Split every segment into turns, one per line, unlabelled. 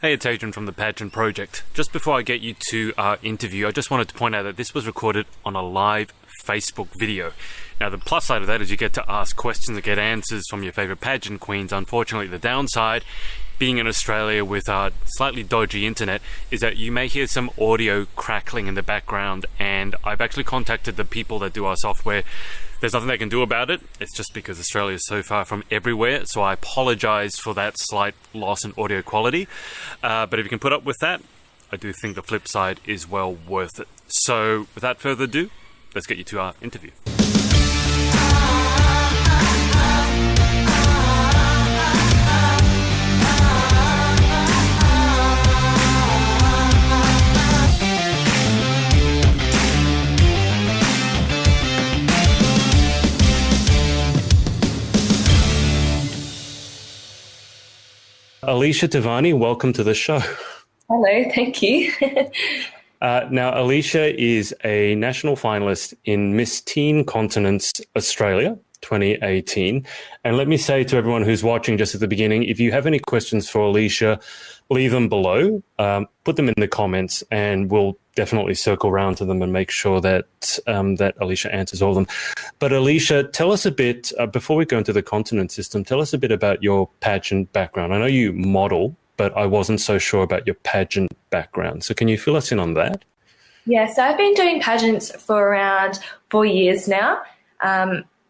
Hey, it's Adrian from the Pageant Project. Just before I get you to our interview, I just wanted to point out that this was recorded on a live Facebook video. Now, the plus side of that is you get to ask questions and get answers from your favourite pageant queens. Unfortunately, the downside, being in Australia with slightly dodgy internet, is that you may hear some audio crackling in the background, and I've actually contacted the people that do our software. There's nothing they can do about it. It's just because Australia is so far from everywhere, so I apologise for that slight loss in audio quality. But if you can put up with that, I do think the flip side is well worth it. So without further ado, let's get you to our interview. Alicia Tavani, welcome to the show.
Hello, thank you.
Now, Alicia is a national finalist in Miss Teen Continents Australia 2018. And let me say to everyone who's watching just at the beginning, if you have any questions for Alicia, leave them below, put them in the comments, and we'll definitely circle around to them and make sure that that Alicia answers all of them. But Alicia, tell us a bit, before we go into the continent system, tell us a bit about your pageant background. I know you model, but I wasn't so sure about your pageant background. So can you fill us in on that?
Yes, I've been doing pageants for around 4 years now.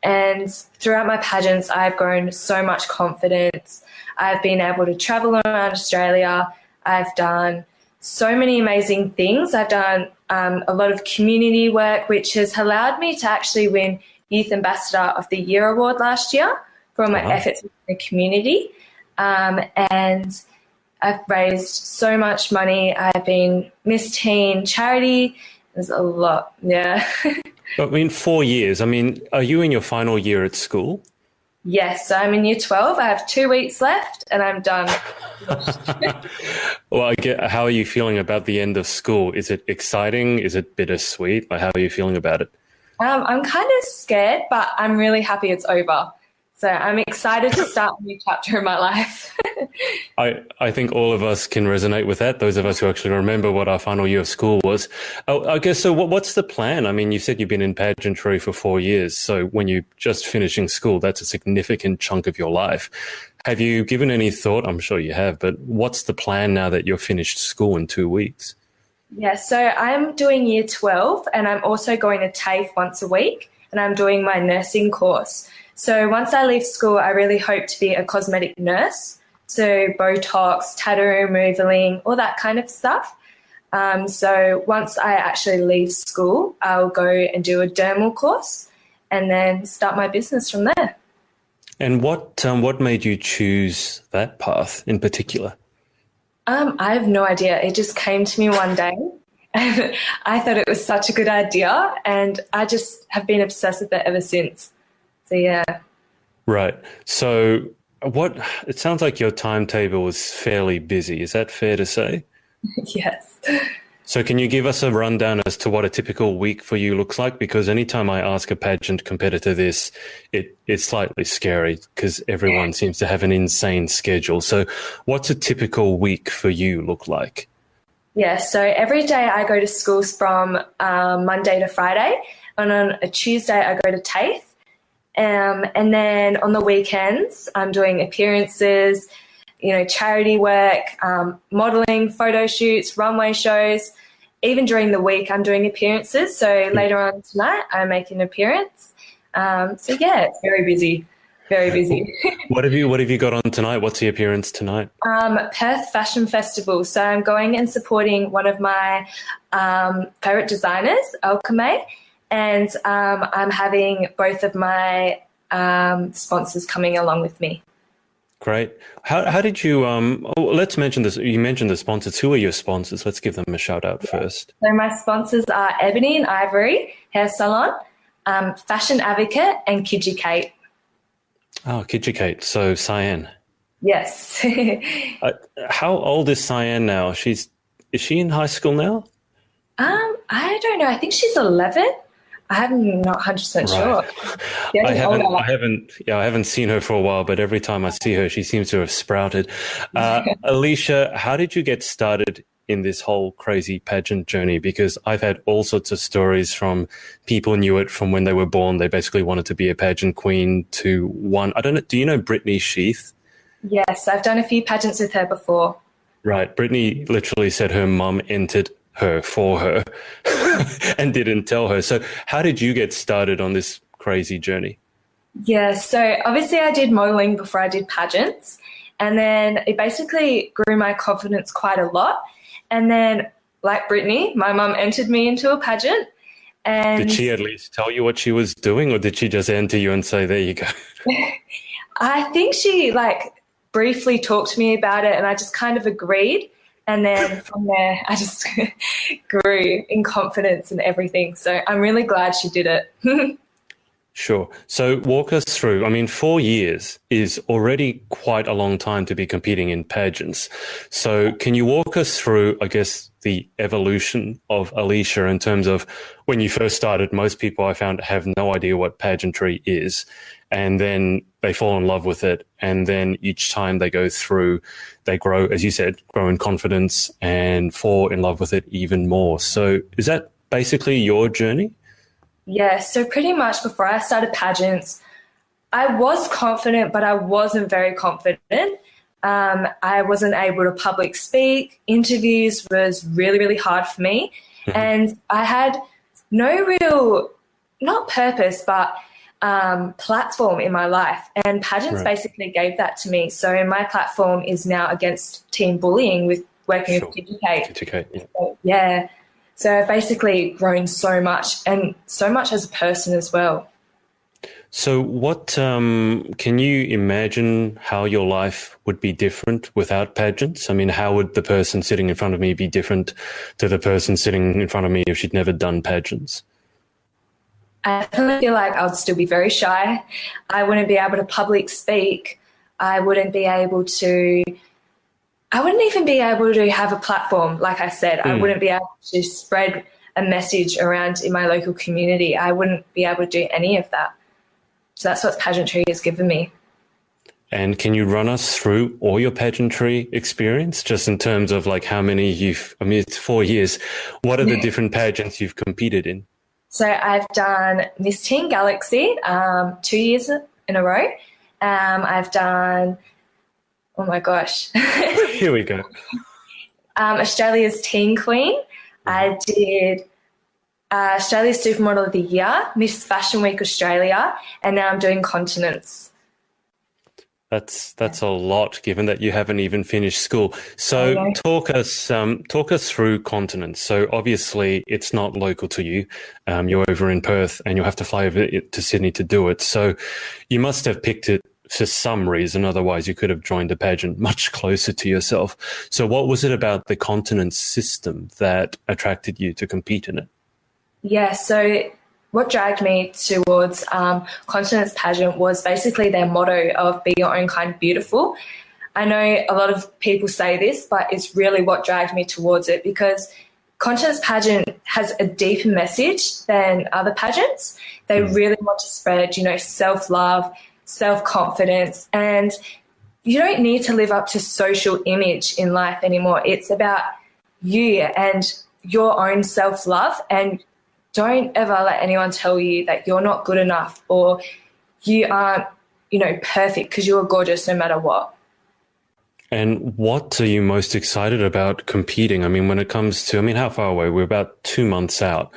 And throughout my pageants, I've grown so much confidence. I've been able to travel around Australia. I've done so many amazing things. I've done a lot of community work, which has allowed me to actually win Youth Ambassador of the Year award last year for my efforts in the community. And I've raised so much money. I've been Miss Teen charity. There's a lot, yeah.
But I mean, 4 years. I mean, are you in your final year at school?
Yes, so I'm in year 12. I have 2 weeks left and I'm done.
Well, how are you feeling about the end of school? Is it exciting? Is it bittersweet? Like, how are you feeling about it?
I'm kind of scared, but I'm really happy it's over. So I'm excited to start a new chapter in my life.
I think all of us can resonate with that, those of us who actually remember what our final year of school was. I guess, so what's the plan? I mean, you said you've been in pageantry for 4 years. So when you're just finishing school, that's a significant chunk of your life. Have you given any thought? I'm sure you have, but what's the plan now that you're finished school in 2 weeks?
Yeah, so I'm doing year 12 and I'm also going to TAFE once a week and I'm doing my nursing course. So once I leave school, I really hope to be a cosmetic nurse. So Botox, tattoo removaling, all that kind of stuff. So once I actually leave school, I'll go and do a dermal course and then start my business from there.
And what made you choose that path in particular?
I have no idea. It just came to me one day. I thought it was such a good idea and I just have been obsessed with it ever since. So, yeah.
Right. So it sounds like your timetable is fairly busy. Is that fair to say?
Yes.
So can you give us a rundown as to what a typical week for you looks like? Because anytime I ask a pageant competitor this, it's slightly scary because everyone seems to have an insane schedule. So what's a typical week for you look like?
Yeah, so every day I go to schools from Monday to Friday. And on a Tuesday I go to TAFE. And then on the weekends, I'm doing appearances, charity work, modelling, photo shoots, runway shows. Even during the week, I'm doing appearances. So later on tonight, I make an appearance. So yeah, it's very busy, very busy.
What have you got on tonight? What's the appearance tonight?
Perth Fashion Festival. So I'm going and supporting one of my favourite designers, Alchemy. And I'm having both of my sponsors coming along with me.
Great. How did you, let's mention this. You mentioned the sponsors. Who are your sponsors? Let's give them a shout out first.
So my sponsors are Ebony and Ivory Hair Salon, Fashion Advocate and Kidgy Kate.
Oh, Kidgy Kate. So Cyan.
Yes.
How old is Cyan now? Is she in high school now?
I don't know. I think she's 11. I'm not 100% sure.
Right.
Getting older.
I haven't seen her for a while, but every time I see her, she seems to have sprouted. Alicia, how did you get started in this whole crazy pageant journey? Because I've had all sorts of stories from people knew it from when they were born. They basically wanted to be a pageant queen to one. I don't know. Do you know Brittany Sheath?
Yes, I've done a few pageants with her before.
Right. Brittany literally said her mum entered her for her and didn't tell her. So how did you get started on this crazy journey?
Yeah, so obviously I did modelling before I did pageants, and then it basically grew my confidence quite a lot. And then, like Brittany, my mum entered me into a pageant. And
did she at least tell you what she was doing, or did she just enter you and say, there you go?
I think she briefly talked to me about it, and I just kind of agreed. And then from there, I just grew in confidence and everything. So I'm really glad she did it.
Sure. So walk us through. I mean, 4 years is already quite a long time to be competing in pageants. So can you walk us through, I guess, the evolution of Alicia in terms of when you first started? Most people I found have no idea what pageantry is, and then they fall in love with it. And then each time they go through, they grow, as you said, grow in confidence and fall in love with it even more. So is that basically your journey?
Yeah, so pretty much before I started pageants, I was confident, but I wasn't very confident. I wasn't able to public speak. Interviews was really, really hard for me. Mm-hmm. And I had no real, not purpose, but platform in my life. And pageants basically gave that to me. So my platform is now against teen bullying with working with Educate. Yeah. So I've basically grown so much, and so much as a person as well.
So what can you imagine how your life would be different without pageants? I mean, how would the person sitting in front of me be different to the person sitting in front of me if she'd never done pageants?
I definitely feel like I would still be very shy. I wouldn't be able to public speak. I wouldn't even be able to have a platform, like I said. I wouldn't be able to spread a message around in my local community. I wouldn't be able to do any of that. So that's what pageantry has given me.
And can you run us through all your pageantry experience, just in terms of how many it's 4 years. What are the different pageants you've competed in?
So I've done Miss Teen Galaxy 2 years in a row. I've done... Oh my gosh.
Here we go.
Australia's Teen Queen. I did Australia's Supermodel of the Year, Miss Fashion Week Australia, and now I'm doing Continents.
That's a lot, given that you haven't even finished school. So talk us through Continents. So obviously it's not local to you. You're over in Perth, and you'll have to fly over to Sydney to do it. So you must have picked it for some reason, otherwise you could have joined a pageant much closer to yourself. So what was it about the Continents system that attracted you to compete in it? Yeah,
so what dragged me towards Continents pageant was basically their motto of be your own kind, beautiful. I know a lot of people say this, but it's really what dragged me towards it, because Continents pageant has a deeper message than other pageants. They really want to spread, self-love, self-confidence, and you don't need to live up to social image in life anymore. It's about you and your own self-love, and don't ever let anyone tell you that you're not good enough or you aren't, perfect, because you're gorgeous no matter what.
And what are you most excited about competing? I mean, when it comes to, how far away? We're about 2 months out.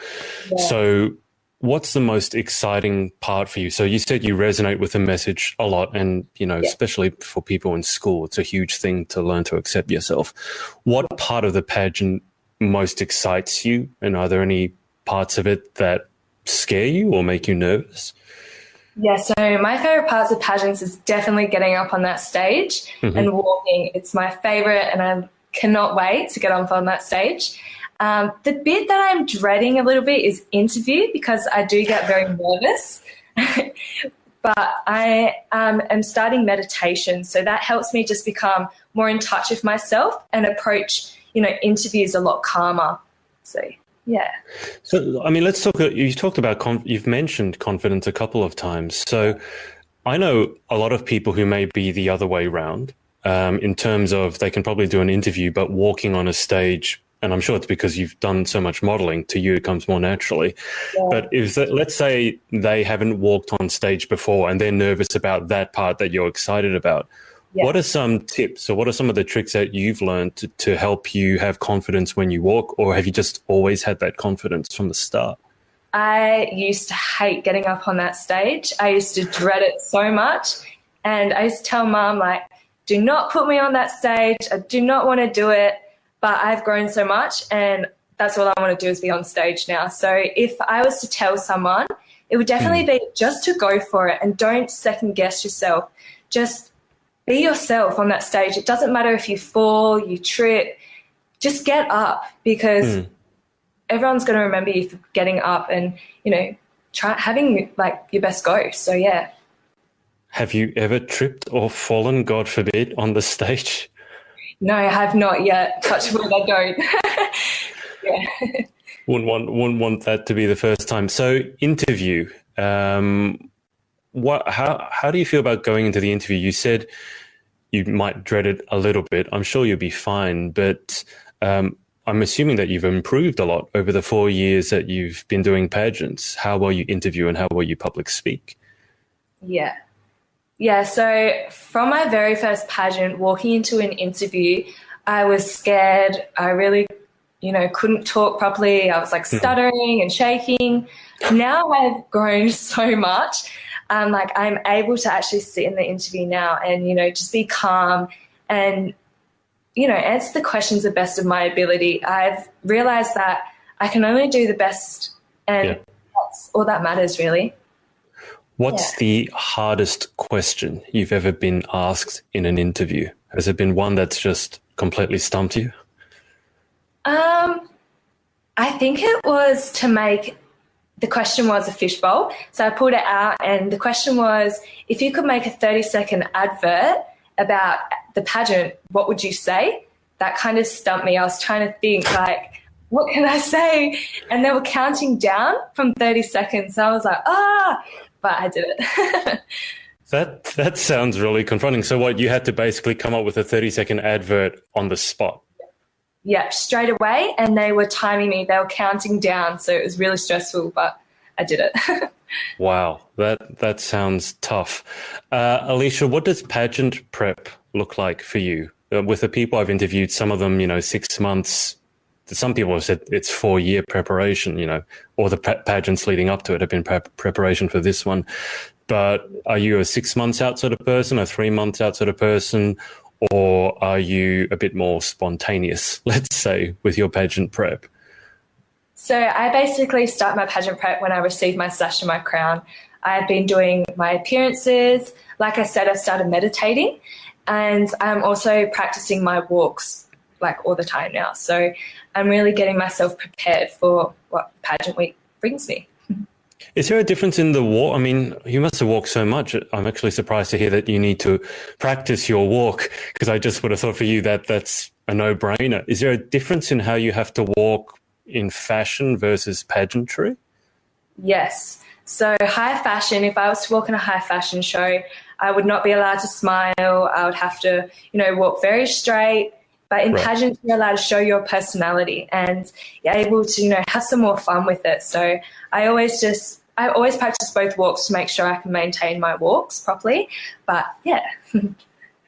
Yeah. So what's the most exciting part for you? So you said you resonate with the message a lot, and, especially for people in school, it's a huge thing to learn to accept yourself. What part of the pageant most excites you? And are there any parts of it that scare you or make you nervous?
Yeah, so my favourite parts of pageants is definitely getting up on that stage and walking. It's my favourite, and I cannot wait to get up on that stage. The bit that I'm dreading a little bit is interview, because I do get very nervous. But I am starting meditation, so that helps me just become more in touch with myself and approach, interviews a lot calmer. So Yeah.
So, I mean, let's talk. You talked about you've mentioned confidence a couple of times. So, I know a lot of people who may be the other way round, in terms of they can probably do an interview, but walking on a stage, and I'm sure it's because you've done so much modeling, to you it comes more naturally.
Yeah.
But if let's say they haven't walked on stage before and they're nervous about that part that you're excited about,
Yeah.
what are some tips or what are some of the tricks that you've learned to help you have confidence when you walk, or have you just always had that confidence from the start?
I used to hate getting up on that stage. I used to dread it so much. And I used to tell Mum, like, do not put me on that stage. I do not want to do it. But I've grown so much, and that's all I want to do is be on stage now. So if I was to tell someone, it would definitely be just to go for it and don't second guess yourself. Just be yourself on that stage. It doesn't matter if you fall, you trip, just get up, because everyone's going to remember you for getting up and, try having like your best go. So, yeah.
Have you ever tripped or fallen, God forbid, on the stage?
No, I have not yet. Touch wood, I don't. Yeah.
Wouldn't want that to be the first time. So, interview. How do you feel about going into the interview? You said you might dread it a little bit. I'm sure you'll be fine, but I'm assuming that you've improved a lot over the 4 years that you've been doing pageants. How well you interview and how well you public speak.
Yeah. Yeah, so from my very first pageant, walking into an interview, I was scared. I really, couldn't talk properly. I was like stuttering and shaking. Now I've grown so much. I'm able to actually sit in the interview now and, just be calm and, answer the questions the best of my ability. I've realized that I can only do the best, and that's all that matters, really.
What's the hardest question you've ever been asked in an interview? Has it been one that's just completely stumped you?
I think it was the question was a fishbowl. So I pulled it out, and the question was, if you could make a 30-second advert about the pageant, what would you say? That kind of stumped me. I was trying to think, what can I say? And they were counting down from 30 seconds. So I was like, but I did it.
That sounds really confronting. So what, you had to basically come up with a 30-second advert on the spot?
Yeah, straight away. And they were timing me. They were counting down. So it was really stressful, but I did it.
Wow, that sounds tough. Alicia, what does pageant prep look like for you? With the people I've interviewed, some of them, 6 months. Some people have said it's 4-year preparation, or the pageants leading up to it have been preparation for this one. But are you a 6 months out sort of person, a 3 months out sort of person, or are you a bit more spontaneous, let's say, with your pageant prep?
So I basically start my pageant prep when I receive my sash and my crown. I've been doing my appearances. Like I said, I've started meditating, and I'm also practicing my walks all the time now. So I'm really getting myself prepared for what pageant week brings me.
Is there a difference in the walk? I mean, you must have walked so much. I'm actually surprised to hear that you need to practice your walk, because I just would have thought for you that that's a no-brainer. Is there a difference in how you have to walk in fashion versus pageantry?
Yes. So high fashion, if I was to walk in a high fashion show, I would not be allowed to smile. I would have to, walk very straight. But in pageants, you're allowed to show your personality, and you're able to, have some more fun with it. So I always practice both walks to make sure I can maintain my walks properly. But yeah.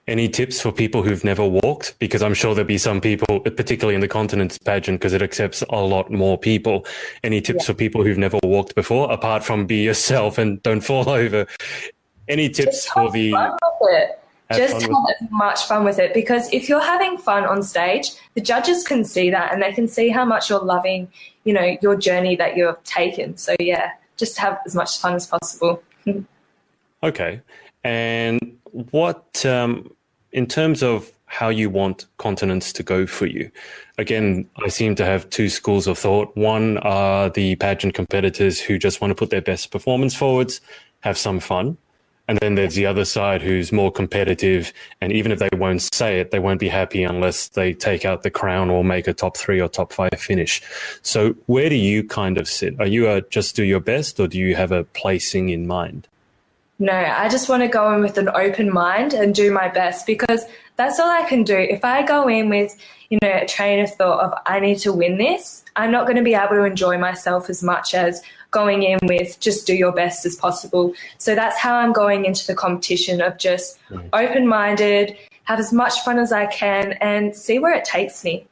Any tips for people who've never walked? Because I'm sure there'll be some people, particularly in the Continents pageant, because it accepts a lot more people. Any tips for people who've never walked before, apart from be yourself and don't fall over? Any tips for the...
Just have as much fun with it, because if you're having fun on stage, the judges can see that, and they can see how much you're loving, your journey that you've taken. So yeah, just have as much fun as possible.
Okay. And what, in terms of how you want Continents to go for you, again, I seem to have two schools of thought. One are the pageant competitors who just want to put their best performance forwards, have some fun. And then there's the other side who's more competitive, and even if they won't say it, they won't be happy unless they take out the crown or make a top 3 or top 5 finish. So where do you kind of sit? Are you a just do your best, or do you have a placing in mind?
No, I just want to go in with an open mind and do my best, because that's all I can do. If I go in with, a train of thought of I need to win this, I'm not going to be able to enjoy myself as much as going in with just do your best as possible. So that's how I'm going into the competition, of just open-minded, have as much fun as I can and see where it takes me.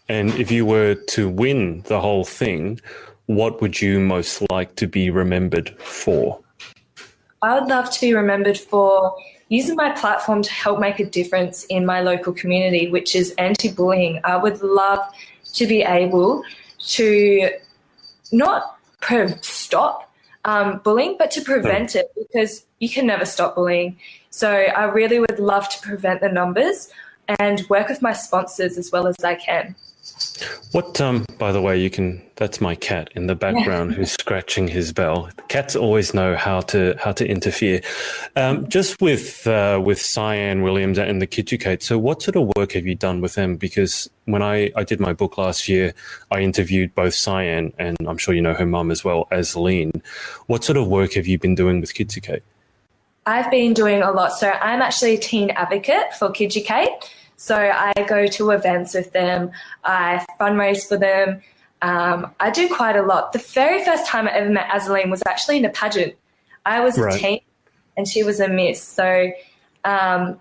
And if you were to win the whole thing, what would you most like to be remembered for?
I would love to be remembered for using my platform to help make a difference in my local community, which is anti-bullying. I would love to be able to not stop bullying, but to prevent it, because you can never stop bullying. So I really would love to prevent the numbers and work with my sponsors as well as I can.
What, by the way, that's my cat in the background who's scratching his bell. Cats always know how to interfere. Just with Cyan Williams and the Kiducate, so what sort of work have you done with them? Because when I did my book last year, I interviewed both Cyan, and I'm sure you know her mum as well, as Lean. What sort of work have you been doing with Kiducate?
I've been doing a lot. So I'm actually a teen advocate for Kiducate. So I go to events with them, I fundraise for them, I do quite a lot. The very first time I ever met Azaleen was actually in a pageant. I was a teen and she was a miss. So, that's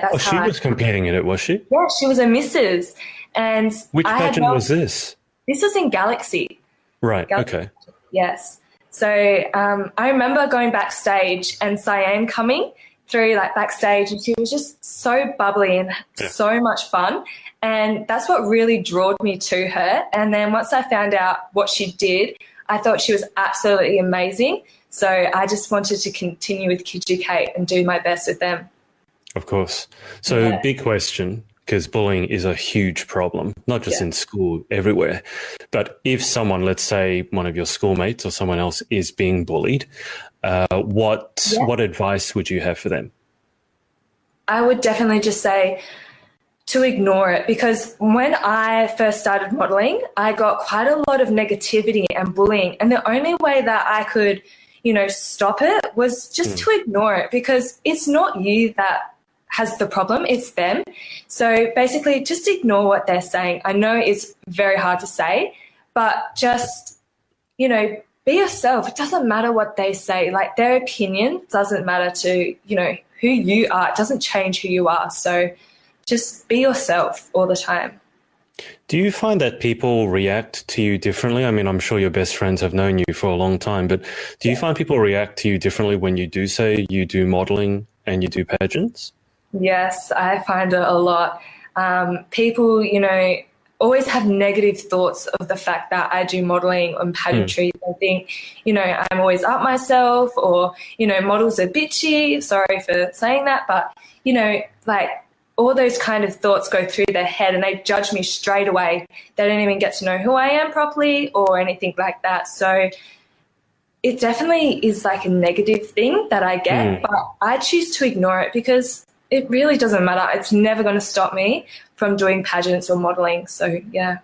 how
she was competing in it, was she?
Yeah, she was a missus. And
which pageant was this?
This was in Galaxy.
Right, Galaxy. Okay.
Yes. So I remember going backstage and Cyan coming through backstage, and she was just so bubbly and so much fun, and that's what really drew me to her. And then once I found out what she did, I thought she was absolutely amazing, so I just wanted to continue with Kiducate and do my best with them.
Of course. So big question, because bullying is a huge problem, not just in school, everywhere. But if someone, let's say one of your schoolmates or someone else, is being bullied, what advice would you have for them?
I would definitely just say to ignore it, because when I first started modelling, I got quite a lot of negativity and bullying, and the only way that I could, stop it was just to ignore it, because it's not you that has the problem, it's them. So basically just ignore what they're saying. I know it's very hard to say, but just, be yourself. It doesn't matter what they say. Their opinion doesn't matter to, who you are. It doesn't change who you are. So just be yourself all the time.
Do you find that people react to you differently? I mean, I'm sure your best friends have known you for a long time, but do you find people react to you differently when you do say you do modelling and you do pageants?
Yes, I find it a lot. People, always have negative thoughts of the fact that I do modelling and pageantry. They think, I'm always up myself, or, models are bitchy. Sorry for saying that, but, all those kind of thoughts go through their head and they judge me straight away. They don't even get to know who I am properly or anything like that. So it definitely is a negative thing that I get, but I choose to ignore it, because it really doesn't matter. It's never going to stop me from doing pageants or modelling. So, yeah.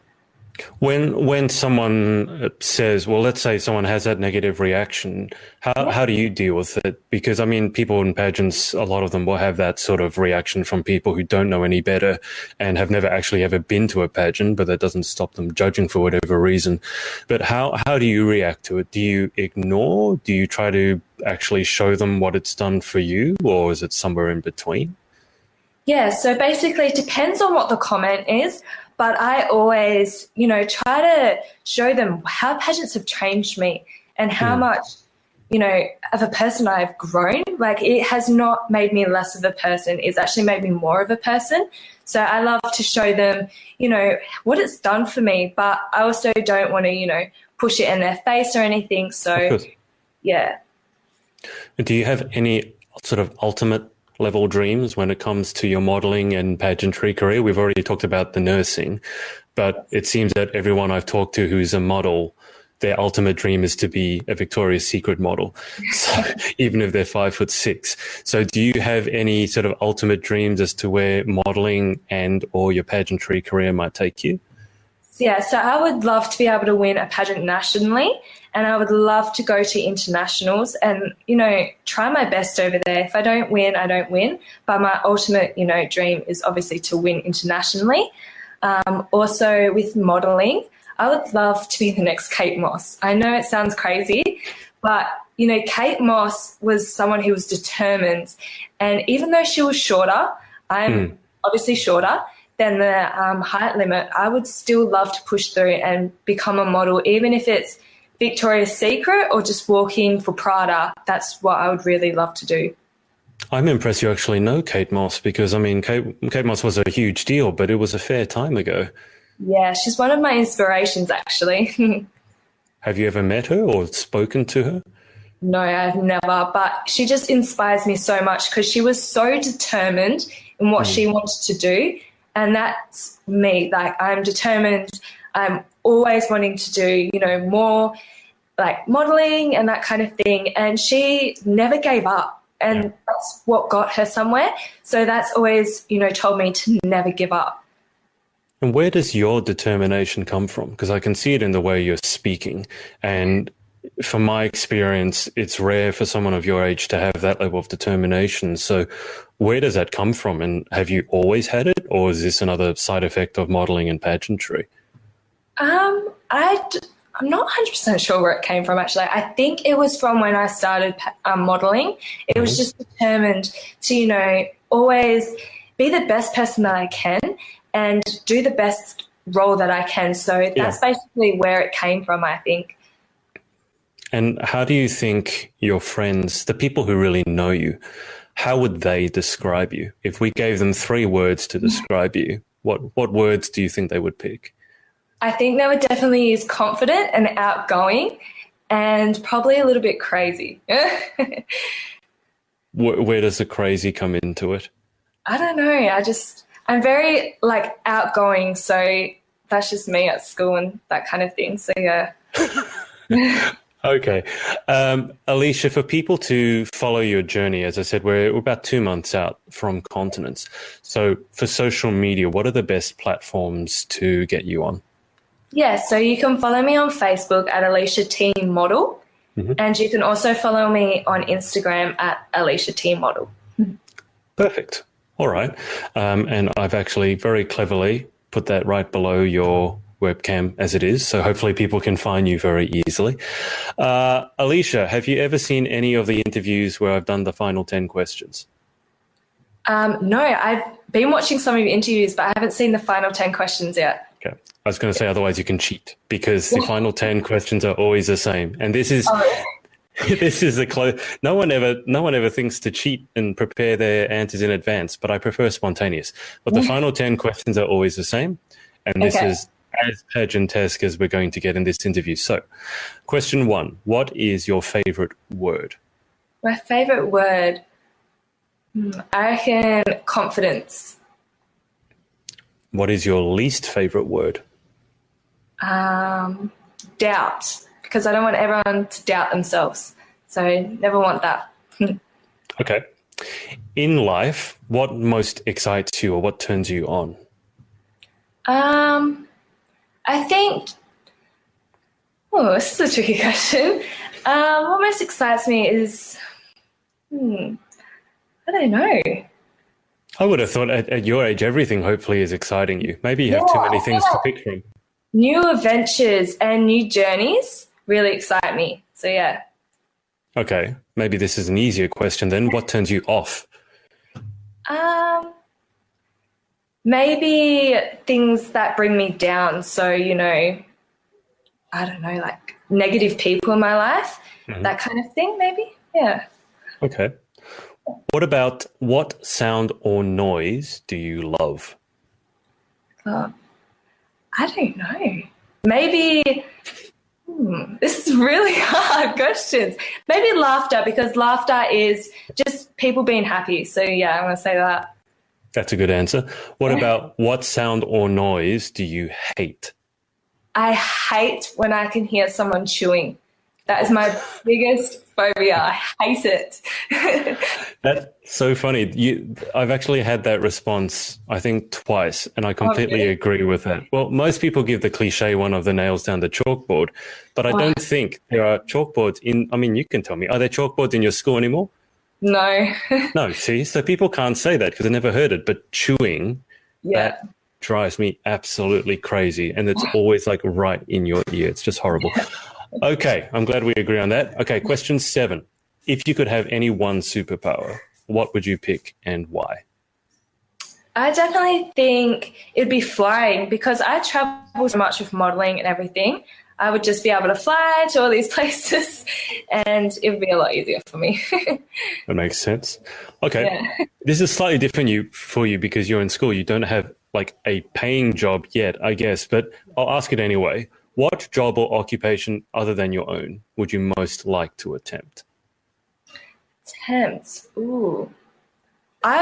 When someone says, well, let's say someone has that negative reaction, how do you deal with it? Because, I mean, people in pageants, a lot of them will have that sort of reaction from people who don't know any better and have never actually ever been to a pageant, but that doesn't stop them judging for whatever reason. But how do you react to it? Do you ignore? Do you try to actually show them what it's done for you, or is it somewhere in between?
Yeah, so basically it depends on what the comment is, but I always, try to show them how pageants have changed me and how much, of a person I've grown. It has not made me less of a person. It's actually made me more of a person. So I love to show them, what it's done for me, but I also don't want to, push it in their face or anything. So, yeah.
Do you have any sort of ultimate level dreams when it comes to your modelling and pageantry career? We've already talked about the nursing, but it seems that everyone I've talked to who's a model their ultimate dream is to be a Victoria's Secret model, so even if they're 5'6". So do you have any sort of ultimate dreams as to where modeling and or your pageantry career might take you?
Yeah, so I would love to be able to win a pageant nationally, and I would love to go to internationals and, try my best over there. If I don't win, I don't win. But my ultimate, dream is obviously to win internationally. Also with modeling, I would love to be the next Kate Moss. I know it sounds crazy, but, Kate Moss was someone who was determined. And even though she was shorter, I'm obviously shorter than the height limit, I would still love to push through and become a model, even if it's Victoria's Secret or just walking for Prada. That's what I would really love to do.
I'm impressed you actually know Kate Moss, because, Kate Moss was a huge deal, but it was a fair time ago.
Yeah, she's one of my inspirations, actually.
Have you ever met her or spoken to her?
No, I've never, but she just inspires me so much because she was so determined in what she wanted to do. And that's me. Like, I'm determined. I'm always wanting to do, more like modeling and that kind of thing. And she never gave up. And that's what got her somewhere. So that's always, told me to never give up.
And where does your determination come from? Because I can see it in the way you're speaking. And from my experience, it's rare for someone of your age to have that level of determination. So where does that come from? And have you always had it? Or is this another side effect of modeling and pageantry?
I'm not 100% sure where it came from, actually. I think it was from when I started modeling. It was just determined to, always be the best person that I can and do the best role that I can. So that's basically where it came from, I think.
And how do you think your friends, the people who really know you, how would they describe you? If we gave them 3 words to describe you, what words do you think they would pick?
I think they would definitely use confident and outgoing and probably a little bit crazy.
Where does the crazy come into it?
I don't know. I'm very outgoing. So that's just me at school and that kind of thing. So yeah.
Okay. Alicia, for people to follow your journey, as I said, we're about 2 months out from Continents. So for social media, what are the best platforms to get you on?
Yeah, so you can follow me on Facebook at Alicia T Model, and you can also follow me on Instagram at Alicia T Model.
Perfect. All right. And I've actually very cleverly put that right below your webcam as it is, so hopefully people can find you very easily. Alicia, have you ever seen any of the interviews where I've done the final 10 questions?
No, I've been watching some of your interviews, but I haven't seen the final 10 questions yet.
Okay. I was going to say, otherwise you can cheat, because the final 10 questions are always the same. And this is this is no one ever thinks to cheat and prepare their answers in advance, but I prefer spontaneous. But the final 10 questions are always the same. And this is as pageantesque as we're going to get in this interview. So, question 1, what is your favorite word?
My favorite word, I reckon confidence.
What is your least favorite word?
Doubt, because I don't want everyone to doubt themselves. So never want that.
Okay. In life, what most excites you or what turns you on?
I think, this is a tricky question. What most excites me is, I don't know.
I would have thought at your age, everything hopefully is exciting you. Maybe you have too many things to pick from.
New adventures and new journeys really excite me. So, yeah.
Okay. Maybe this is an easier question then. What turns you off?
Maybe things that bring me down. So, I don't know, like negative people in my life, that kind of thing, maybe. Yeah.
Okay. What sound or noise do you love?
I don't know. Maybe, this is really hard questions. Maybe laughter, because laughter is just people being happy. So, yeah, I'm going to say that.
That's a good answer. What about what sound or noise do you hate?
I hate when I can hear someone chewing. That is my biggest phobia. I hate it.
That's so funny. I've actually had that response, I think, twice, and I completely agree with that. Well, most people give the cliche one of the nails down the chalkboard, but I don't think there are chalkboards you can tell me, are there chalkboards in your school anymore?
No.
No, see? So people can't say that because they never heard it, but chewing, that drives me absolutely crazy, and it's always like right in your ear. It's just horrible. Okay, I'm glad we agree on that. Okay, question 7. If you could have any one superpower, what would you pick and why?
I definitely think it'd be flying, because I travel so much with modelling and everything. I would just be able to fly to all these places and it would be a lot easier for me.
That makes sense. Okay, This is slightly different for you because you're in school. You don't have like a paying job yet, I guess, but I'll ask it anyway. What job or occupation other than your own would you most like to attempt?
Ooh. I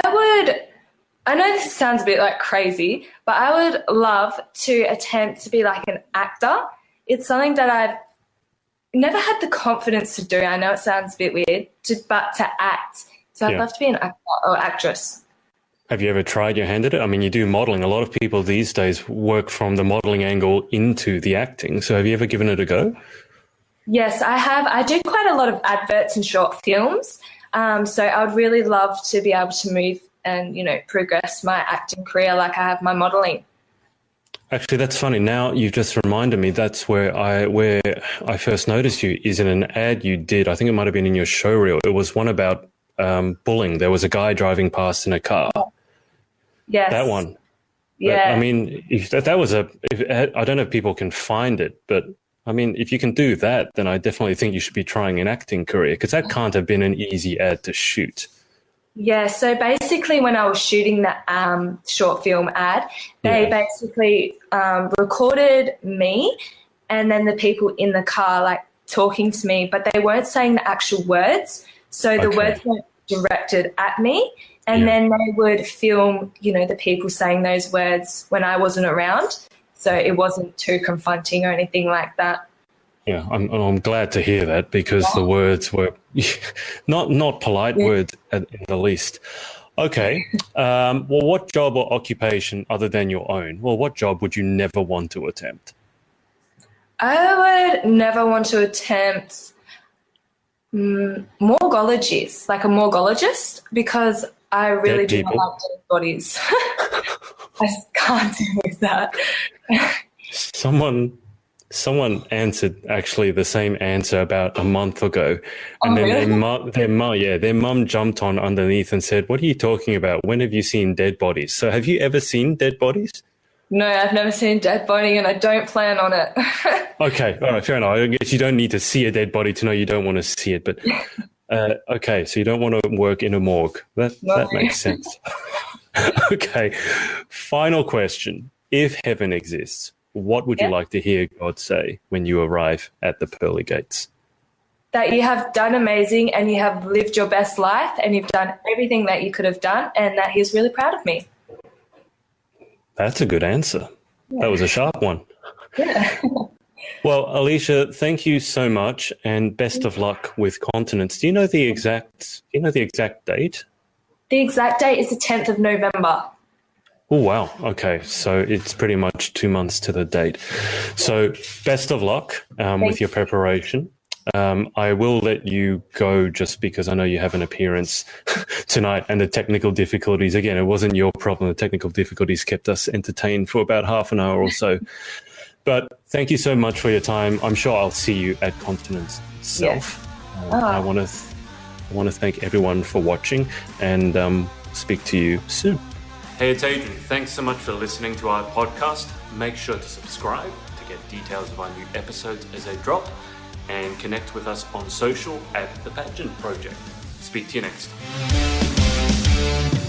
know this sounds a bit like crazy, but I would love to attempt to be like an actor. It's something that I've never had the confidence to do. I know it sounds a bit weird, but to act. So I'd love to be an actor or actress.
Have you ever tried your hand at it? I mean, you do modeling. A lot of people these days work from the modeling angle into the acting. So have you ever given it a go?
Yes, I have. I do quite a lot of adverts and short films. So I would really love to be able to move and, progress my acting career like I have my modeling.
Actually, that's funny. Now you've just reminded me that's where I first noticed you is in an ad you did. I think it might have been in your show reel. It was one about bullying. There was a guy driving past in a car.
Yes.
That one.
Yeah.
I mean, I don't know if people can find it, but I mean, if you can do that, then I definitely think you should be trying an acting career because that can't have been an easy ad to shoot.
Yeah, so basically when I was shooting that short film ad, they basically recorded me and then the people in the car like talking to me, but they weren't saying the actual words. So the words weren't directed at me. And then they would film, the people saying those words when I wasn't around. So it wasn't too confronting or anything like that.
Yeah, I'm glad to hear that because the words were not polite words in the least. Okay. Well, what job or occupation other than your own? Well, what job would you never want to attempt?
I would never want to attempt morgologies, like a morgologist, because I really do not like dead bodies. I just can't deal with that.
Someone answered actually the same answer about a month ago, and then their mum jumped on underneath and said, "What are you talking about? When have you seen dead bodies?" So, have you ever seen dead bodies?
No, I've never seen a dead body, and I don't plan on it.
Okay, all right, fair enough. I guess you don't need to see a dead body to know you don't want to see it, but okay, so you don't want to work in a morgue. That makes sense. Okay, final question: if heaven exists, what would you like to hear God say when you arrive at the pearly gates?
That you have done amazing and you have lived your best life and you've done everything that you could have done and that He's really proud of me.
That's a good answer. Yeah. That was a sharp one.
Yeah.
Well, Alicia, thank you so much and best of luck with Continents. Do you know the exact date? The
exact date is the 10th of November.
Oh, wow. Okay. So it's pretty much 2 months to the date. So best of luck with your preparation. I will let you go just because I know you have an appearance tonight and the technical difficulties. Again, it wasn't your problem. The technical difficulties kept us entertained for about half an hour or so. But thank you so much for your time. I'm sure I'll see you at Continents itself. I want to thank everyone for watching and speak to you soon. Hey, it's Adrian. Thanks so much for listening to our podcast. Make sure to subscribe to get details of our new episodes as they drop and connect with us on social at The Pageant Project. Speak to you next time.